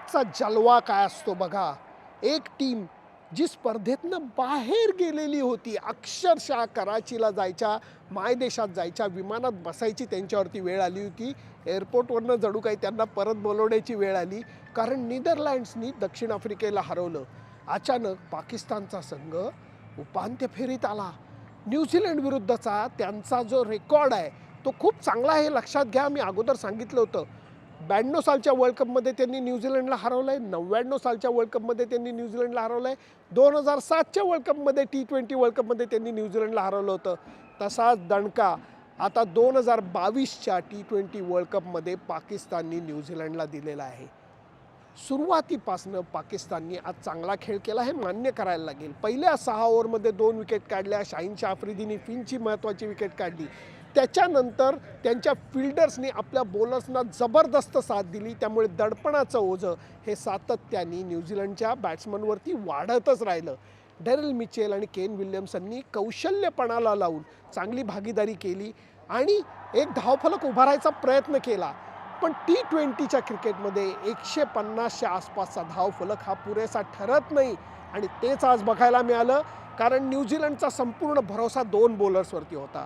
क्रिकेटचा जलवा काय असतो बघा. एक टीम जी स्पर्धेतनं बाहेर गेलेली होती, अक्षरशः कराचीला जायच्या, मायदेशात जायच्या, विमानात बसायची त्यांच्यावरती वेळ आली होती. एअरपोर्टवरनं जणू काही त्यांना परत बोलवण्याची वेळ आली, कारण नेदरलँड्सनी दक्षिण आफ्रिकेला हरवलं. अचानक पाकिस्तानचा संघ उपांत्य फेरीत आला. न्यूझीलंड विरुद्धचा त्यांचा जो रेकॉर्ड आहे तो खूप चांगला आहे, हे लक्षात घ्या. मी अगोदर सांगितलं होतं 92 सालच्या वर्ल्ड कपमध्ये त्यांनी न्यूझीलंडला हरवलं आहे, 99 सालच्या वर्ल्ड कपमध्ये त्यांनी न्यूझीलंडला हरवलं आहे, 2007च्या वर्ल्ड कपमध्ये T20 वर्ल्ड कपमध्ये त्यांनी न्यूझीलंडला हरवलं होतं. तसाच दणका आता 2022च्या T20 वर्ल्ड कपमध्ये पाकिस्ताननी न्यूझीलंडला दिलेला आहे. सुरुवातीपासनं पाकिस्ताननी आज चांगला खेळ केला हे मान्य करायला लागेल. पहिल्या 6 ओव्हरमध्ये 2 विकेट काढल्या. शाहीनशाह आफ्रिदीने फिनची महत्त्वाची विकेट काढली. त्याच्यानंतर त्यांच्या फिल्डर्सनी आपल्या बॉलर्सना जबरदस्त साथ दिली. त्यामुळे दडपणाचं ओझं हे सातत्याने न्यूझीलंडच्या बॅट्समनवरती वाढतच राहिलं. डेरिल मिचेल आणि केन विल्यमसननी कौशल्यपणाला लावून चांगली भागीदारी केली आणि एक धावफलक उभारायचा प्रयत्न केला. पण T20च्या क्रिकेटमध्ये 150च्या आसपासचा धावफलक हा पुरेसा ठरत नाही आणि तेच आज बघायला मिळालं, कारण न्यूझीलंडचा संपूर्ण भरोसा 2 बॉलर्सवरती होता.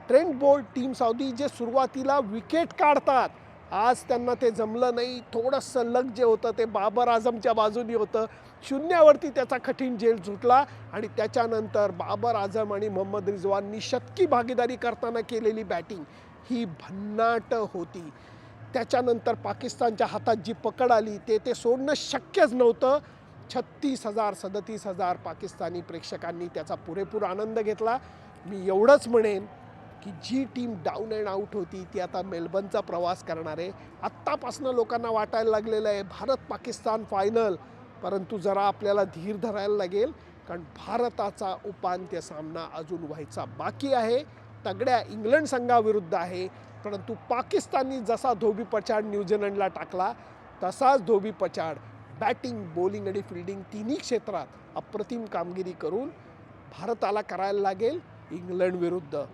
ट्रेंट बोल्ट, टीम सौदी जे सुरुवातीला विकेट काढतात, आज त्यांना ते जमलं नाही. थोडंसं लक जे होतं ते बाबर आझमच्या बाजूनी होतं. शून्यावरती त्याचा कठीण झेल सुटला आणि त्याच्यानंतर बाबर आझम आणि मोहम्मद रिजवाननी शतकी भागीदारी करताना केलेली बॅटिंग ही भन्नाट होती. त्याच्यानंतर पाकिस्तानच्या हातात जी पकड आली ते सोडणं शक्यच नव्हतं. 36,000 37,000 पाकिस्तानी प्रेक्षकांनी त्याचा पुरेपूर आनंद घेतला. मी एवढंच म्हणेन की जी टीम डाऊन अँड आऊट होती ती आता मेलबर्नचा प्रवास करणार आहे. आत्तापासून लोकांना वाटायला लागलेलं आहे भारत पाकिस्तान फायनल, परंतु जरा आपल्याला धीर धरायला लागेल, कारण भारताचा उपांत्य सामना अजून व्हायचा बाकी आहे. तगड्या इंग्लंड संघाविरुद्ध आहे, परंतु पाकिस्ताननी जसा धोबी पछाड न्यूझीलंडला टाकला तसाच धोबी पछाड बॅटिंग, बॉलिंग आणि फिल्डिंग तिन्ही क्षेत्रात अप्रतिम कामगिरी करून भारताला करायला लागेल इंग्लंड विरुद्ध.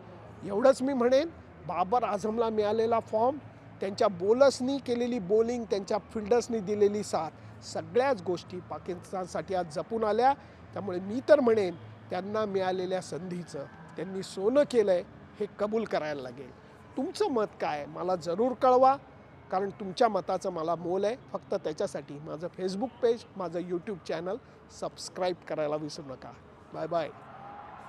एवढंच मी म्हणेन, बाबर आझमला मिळालेला फॉर्म, त्यांच्या बॉलर्सनी केलेली बॉलिंग, त्यांच्या फिल्डर्सनी दिलेली साथ, सगळ्याच गोष्टी पाकिस्तानसाठी आज जपून आल्या. त्यामुळे मी तर म्हणेन त्यांना मिळालेल्या संधीचं त्यांनी सोनं केलं आहे हे कबूल करायला लागेल. तुमचं मत काय मला जरूर कळवा, कारण तुमच्या मताचं मला मोल आहे. फक्त त्याच्यासाठी माझं फेसबुक पेज, माझं यूट्यूब चॅनल सबस्क्राईब करायला विसरू नका. Bye bye.